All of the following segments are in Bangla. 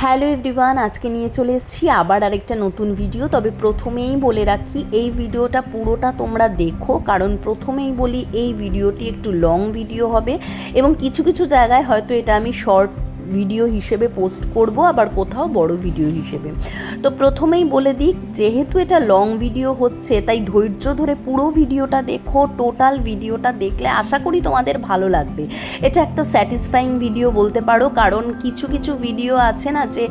হ্যালো এভরিওয়ান, আজকে নিয়ে চলে এসেছি আবার আরেকটা নতুন ভিডিও। তবে প্রথমেই বলে রাখি, এই ভিডিওটা পুরোটা তোমরা দেখো, কারণ প্রথমেই বলি এই ভিডিওটি একটু লং ভিডিও হবে এবং কিছু কিছু জায়গায় হয়তো এটা আমি শর্ট ভিডিও হিসেবে পোস্ট করব, আবার কোথাও বড় ভিডিও হিসেবে। তো প্রথমেই বলে দিই, যেহেতু এটা লং ভিডিও হচ্ছে তাই ধৈর্য ধরে পুরো ভিডিওটা দেখো। টোটাল ভিডিওটা দেখলে আশা করি তোমাদের ভালো লাগবে। এটা একটা স্যাটিসফাইং ভিডিও বলতে পারো, কারণ কিছু কিছু ভিডিও আছে না যে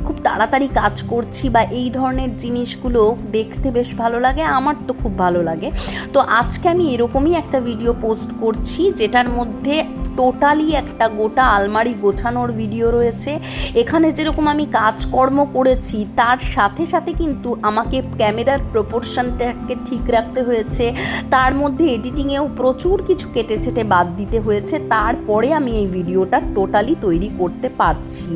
খুব তাড়াতাড়ি কাজ করছি বা এই ধরনের জিনিসগুলো দেখতে বেশ ভালো লাগে, আমার তো খুব ভালো লাগে। তো আজকে আমি এরকমই একটা ভিডিও পোস্ট করছি যেটার মধ্যে টোটালি একটা গোটা আলমারি গোছানোর ভিডিও রয়েছে। এখানে যেরকম আমি কাজকর্ম করেছি তার সাথে সাথে কিন্তু আমাকে ক্যামেরার প্রপোর্শনটাকে ঠিক রাখতে হয়েছে, তার মধ্যে এডিটিংয়েও প্রচুর কিছু কেটে ছেটে বাদ দিতে হয়েছে, তারপরে আমি এই ভিডিওটা টোটালি তৈরি করতে পারছি।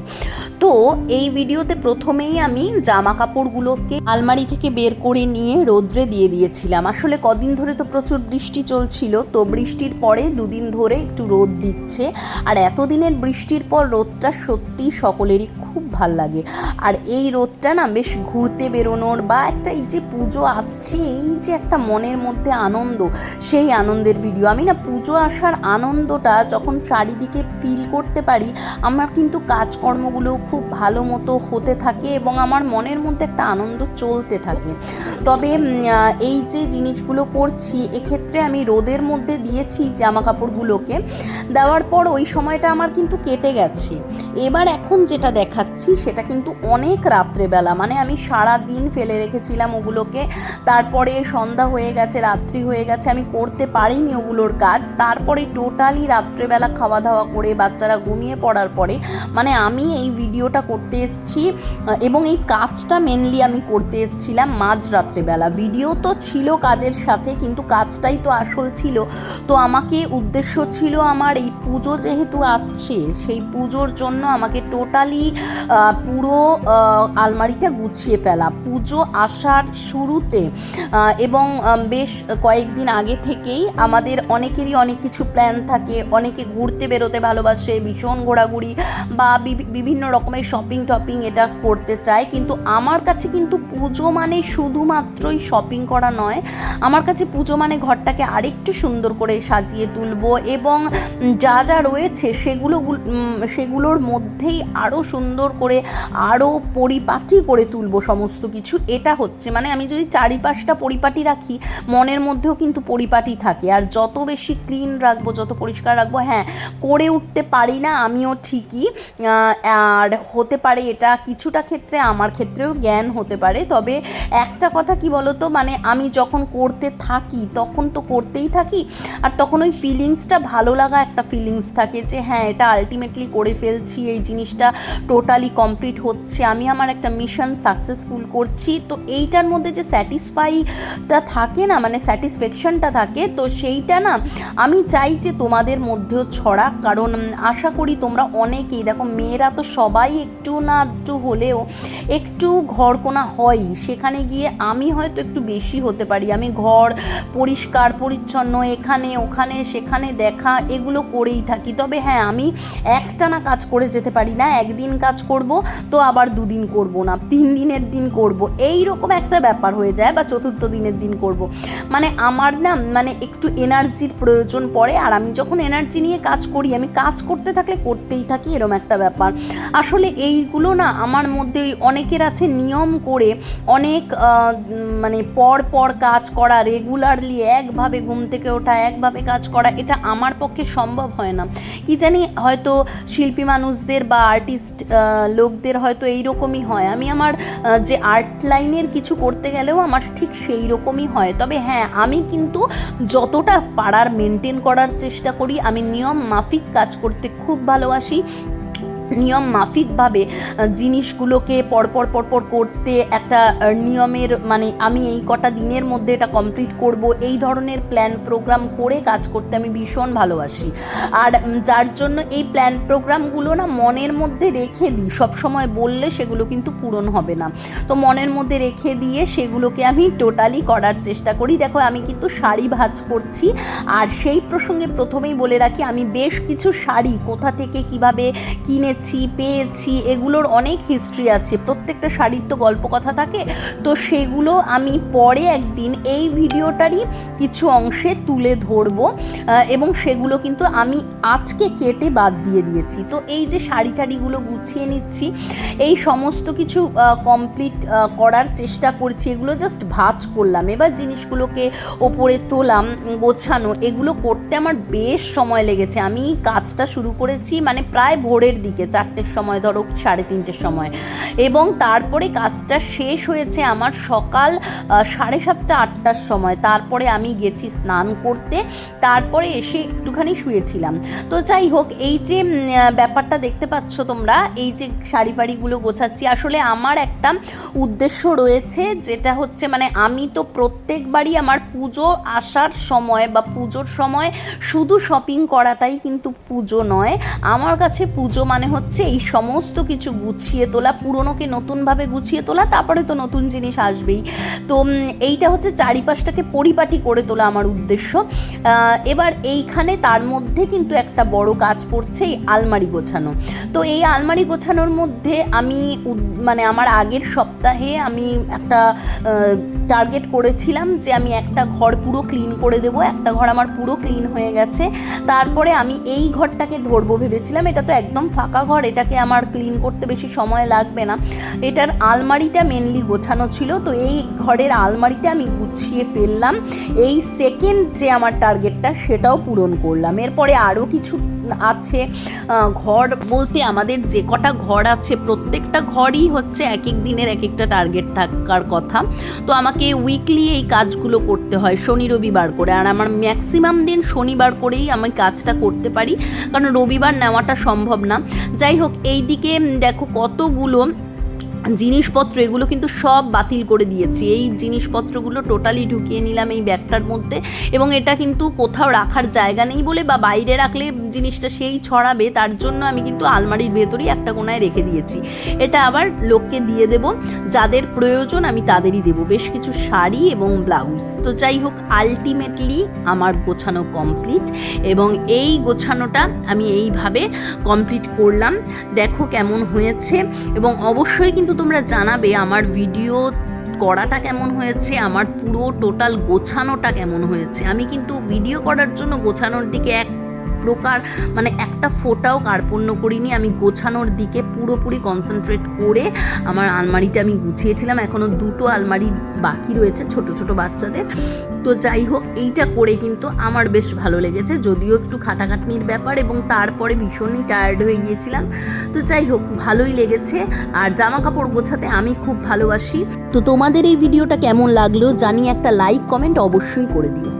তো এই ভিডিওতে প্রথমেই আমি জামা কাপড়গুলোকে আলমারি থেকে বের করে নিয়ে রোদ্রে দিয়ে দিয়েছিলাম। আসলে কদিন ধরে তো প্রচুর বৃষ্টি চলছিল, তো বৃষ্টির পরে দুদিন ধরে একটু রোদ দিচ্ছে। আর এতদিনের বৃষ্টির পর রোদটা সত্যি সকলেরই খুব ভাল লাগে। আর এই রোদটা না বেশ ঘুরতে বেরোনোর বা একটা এই যে পুজো আসছে, এই যে একটা মনের মধ্যে আনন্দ, সেই আনন্দের ভিডিও। আমি না পুজো আসার আনন্দটা যখন চারিদিকে ফিল করতে পারি, আমার কিন্তু কাজকর্মগুলো খুব ভালো মতো হতে থাকে এবং আমার মনের মধ্যে একটা আনন্দ চলতে থাকে। তবে এই যে জিনিসগুলো করছি, এক্ষেত্রে আমি রোদের মধ্যে দিয়েছি জামা কাপড়গুলোকে, দেওয়ার পর ওই সময়টা আমার কিন্তু কেটে গেছে। এবার এখন যেটা দেখাচ্ছি সেটা কিন্তু অনেক রাত্রেবেলা, মানে আমি সারা দিন ফেলে রেখেছিলাম ওগুলোকে, তারপরে সন্ধ্যা হয়ে গেছে, রাত্রি হয়ে গেছে, আমি করতে পারিনি ওগুলোর কাজ। তারপরে টোটালি রাত্রেবেলা খাওয়া দাওয়া করে বাচ্চারা ঘুমিয়ে পড়ার পরে মানে আমি এই ভিডিওটা করতে এসেছি এবং এই কাজটা মেনলি আমি করতে এসেছিলাম মাঝ রাত্রেবেলা। ভিডিও তো ছিল কাজের সাথে, কিন্তু কাজটাই তো আসল ছিল। তো আমাকে উদ্দেশ্য ছিল আমার এই পুজো যেহেতু আসছে, সেই পুজোর জন্য আমাকে টোটালি পুরো আলমারিটা গুছিয়ে ফেলা। পুজো আসার শুরুতে এবং বেশ কয়েকদিন আগে থেকেই আমাদের অনেকেরই অনেক কিছু প্ল্যান থাকে, অনেকে ঘুরতে বেরোতে ভালোবাসে, ভীষণ ঘোরাঘুরি বা বিভিন্ন রকমের শপিং টপিং এটা করতে চায়। কিন্তু আমার কাছে কিন্তু পুজো মানে শুধুমাত্রই শপিং করা নয়, আমার কাছে পুজো মানে ঘরটাকে আরেকটু সুন্দর করে সাজিয়ে তুলবো এবং যা যা রয়েছে সেগুলোর মধ্যেই আরও সুন্দর করে আরও পরিপাটি করে তুলবো সমস্ত কিছু। এটা হচ্ছে মানে আমি যদি চারিপাশটা পরিপাটি রাখি, মনের মধ্যেও কিন্তু পরিপাটি থাকে। আর যত বেশি ক্লিন রাখবো, যত পরিষ্কার রাখবো, হ্যাঁ করে উঠতে পারি না আমিও ঠিকই, আর হতে পারে এটা কিছুটা ক্ষেত্রে আমার ক্ষেত্রেও জ্ঞান হতে পারে। তবে একটা কথা কি বলতো, মানে আমি যখন করতে থাকি তখন তো করতেই থাকি, আর তখন ওই ফিলিংসটা ভালো লাগা একটা ফিলিংস থাকে যে হ্যাঁ এটা আলটিমেটলি করে ফেলছি, এই জিনিসটা টোটালি কমপ্লিট হচ্ছে, আমি আমার একটা মিশন সাকসেসফুল করছি। তো এইটার মধ্যে যে স্যাটিসফাইটা থাকে না, মানে স্যাটিসফ্যাকশনটা থাকে, তো সেইটা না আমি চাই যে তোমাদের মধ্যেও ছড়াক। কারণ আশা করি তোমরা অনেকেই দেখো, মেয়েরা তো সবাই একটু না একটু হলেও একটু ঘরকোনা হয়, সেখানে গিয়ে আমি হয়তো একটু বেশি হতে পারি। আমি ঘর পরিষ্কার পরিচ্ছন্ন এখানে ওখানে সেখানে দেখা এগুলো করেই থাকি। তবে হ্যাঁ আমি একটানা কাজ করে যেতে পারি না, একদিন কাজ করব তো আবার দুদিন করব না, 3 দিনের দিন করব, এই রকম একটা ব্যাপার হয়ে যায়, বা চতুর্থ দিনের দিন করব। মানে আমার না মানে একটু এনার্জির প্রয়োজন পড়ে, আর আমি যখন এনার্জি নিয়ে কাজ করি, আমি কাজ করতে থাকলে করতেই থাকি, এরকম একটা ব্যাপার। আসলে এইগুলো না আমার মধ্যে অনেকের আছে নিয়ম করে অনেক মানে পর পর কাজ করা, রেগুলারলি একভাবে ঘুম থেকে ওঠা, একভাবে কাজ করা, এটা আমার পক্ষে সম্ভব হয় না। কি জানি হয়তো শিল্পী মানুষদের বা আর্টিস্ট লোকদের হয়তো এইরকমই হয়। আমি আমার যে আর্ট লাইনের কিছু করতে গেলেও আমার ঠিক সেই রকমই হয়। তবে হ্যাঁ আমি কিন্তু যতটা পারার মেনটেন করার চেষ্টা করি। আমি নিয়ম মাফিক কাজ করতে খুব ভালোবাসি, নিয়ম মাফিকভাবে জিনিসগুলোকে পরপর করতে, একটা নিয়মের মানে আমি এই কটা দিনের মধ্যে এটা কমপ্লিট করব, এই ধরনের প্ল্যান প্রোগ্রাম করে কাজ করতে আমি ভীষণ ভালোবাসি। আর যার জন্য এই প্ল্যান প্রোগ্রামগুলো না মনের মধ্যে রেখে দিই, সবসময় বললে সেগুলো কিন্তু পূরণ হবে না, তো মনের মধ্যে রেখে দিয়ে সেগুলোকে আমি টোটালি করার চেষ্টা করি। দেখো আমি কিন্তু শাড়ি ভাঁজ করছি, আর সেই প্রসঙ্গে প্রথমেই বলে রাখি আমি বেশ কিছু শাড়ি কোথা থেকে কিভাবে কিনে কিনেছি, পেয়েছি, এগুলোর অনেক হিস্ট্রি আছে। প্রত্যেকটা শাড়ির তো গল্প কথা থাকে, তো সেগুলো আমি পরে একদিন এই ভিডিওটারই কিছু অংশে তুলে ধরবো, এবং সেগুলো কিন্তু আমি আজকে কেটে বাদ দিয়ে দিয়েছি। তো এই যে শাড়ি টাড়িগুলো গুছিয়ে নিচ্ছি, এই সমস্ত কিছু কমপ্লিট করার চেষ্টা করছি। এগুলো জাস্ট ভাঁজ করলাম, এবার জিনিসগুলোকে ওপরে তোলাম, গোছানো, এগুলো করতে আমার বেশ সময় লেগেছে। আমি কাজটা শুরু করেছি মানে প্রায় ভোরের দিকে, 4টের সময়, ধরো 3:30-র সময়, এবং তারপরে কাজটা শেষ হয়েছে আমার সকাল 7:30-8টার সময়। তারপরে আমি গেছি স্নান করতে, তারপরে এসে একটুখানি শুয়েছিলাম। তো যাই হোক, এই যে ব্যাপারটা দেখতে পাচ্ছ তোমরা, এই যে শাড়ি ফাড়িগুলো গোছাচ্ছি, আসলে আমার একটা উদ্দেশ্য রয়েছে, যেটা হচ্ছে মানে আমি তো প্রত্যেকবারই আমার পুজো আসার সময় বা পুজোর সময় শুধু শপিং করাটাই কিন্তু পুজো নয়। আমার কাছে পুজো মানে হচ্ছে এই সমস্ত কিছু গুছিয়ে তোলা, পুরনোকে নতুনভাবে গুছিয়ে তোলা, তারপরে তো নতুন জিনিস আসবেই। তো এইটা হচ্ছে চারিপাশটাকে পরিপাটি করে তোলা আমার উদ্দেশ্য। এবার এইখানে তার মধ্যে কিন্তু একটা বড় কাজ পড়ছে, এই আলমারি গোছানো। তো এই আলমারি গোছানোর মধ্যে আমি মানে আমার আগের সপ্তাহে আমি একটা টার্গেট করেছিলাম যে আমি একটা ঘর পুরো ক্লিন করে দেবো। একটা ঘর আমার পুরো ক্লিন হয়ে গেছে। তারপরে আমি এই ঘরটাকে ধরবো ভেবেছিলাম। এটা তো একদম ফাঁকা ঘর, এটাকে আমার ক্লিন করতে বেশি সময় লাগবে না। এটার আলমারিটা মেনলি গোছানো ছিল, তো এই ঘরের আলমারিটা আমি গুছিয়ে ফেললাম। এই সেকেন্ড যে আমার টার্গেটটা, সেটাও পূরণ করলাম। এরপরে আরও কিছু আছে। ঘর বলতে আমাদের যে কটা ঘর আছে, প্রত্যেকটা ঘরই হচ্ছে এক এক দিনের এক একটা টার্গেট থাকার কথা। তো আমাকে উইকলি এই কাজগুলো করতে হয়, শনি রবিবার করে, আর আমার ম্যাক্সিমাম দিন শনিবার করেই আমি কাজটা করতে পারি, কারণ রবিবার নেওয়াটা সম্ভব না। যাই হোক, এই দিকে দেখো কতগুলো জিনিসপত্র, এগুলো কিন্তু সব বাতিল করে দিয়েছি। এই জিনিসপত্রগুলো টোটালি ঢুকিয়ে নিলাম এই ব্যাগটার মধ্যে, এবং এটা কিন্তু কোথাও রাখার জায়গা নেই বলে বা বাইরে রাখলে জিনিসটা সেই ছড়াবে, তার জন্য আমি কিন্তু আলমারির ভেতরেই একটা কোনায় রেখে দিয়েছি। এটা আবার লোককে দিয়ে দেব, যাদের প্রয়োজন আমি তাদেরই দেব, বেশ কিছু শাড়ি এবং ব্লাউজ। তো যাই হোক, আলটিমেটলি আমার গোছানো কমপ্লিট, এবং এই গোছানোটা আমি এইভাবে কমপ্লিট করলাম। দেখো কেমন হয়েছে, এবং অবশ্যই কিন্তু তোমরা জানাবে আমার ভিডিও করাটা কেমন হয়েছে, আমার পুরো টোটাল গোছানোটা কেমন হয়েছে। আমি কিন্তু ভিডিও করার জন্য গোছানোর দিকে এক প্রকার মানে একটা ফোঁটাও কার্পণ্য করিনি। আমি গোছানোর দিকে পুরোপুরি কনসেন্ট্রেট করে আমার আলমারিটা আমি গুছিয়েছিলাম। এখনও 2টো আলমারি বাকি রয়েছে ছোট ছোট বাচ্চাদের। তো যাই হোক, এইটা করে কিন্তু আমার বেশ ভালো লেগেছে, যদিও একটু খাটাখাটনির ব্যাপার, এবং তারপরে ভীষণই টায়ার্ড হয়ে গিয়েছিলাম। তো যাই হোক, ভালোই লেগেছে। আর জামা কাপড় গোছাতে আমি খুব ভালোবাসি। তো তোমাদের এই ভিডিওটা কেমন লাগলো জানি, একটা লাইক কমেন্ট অবশ্যই করে দিও।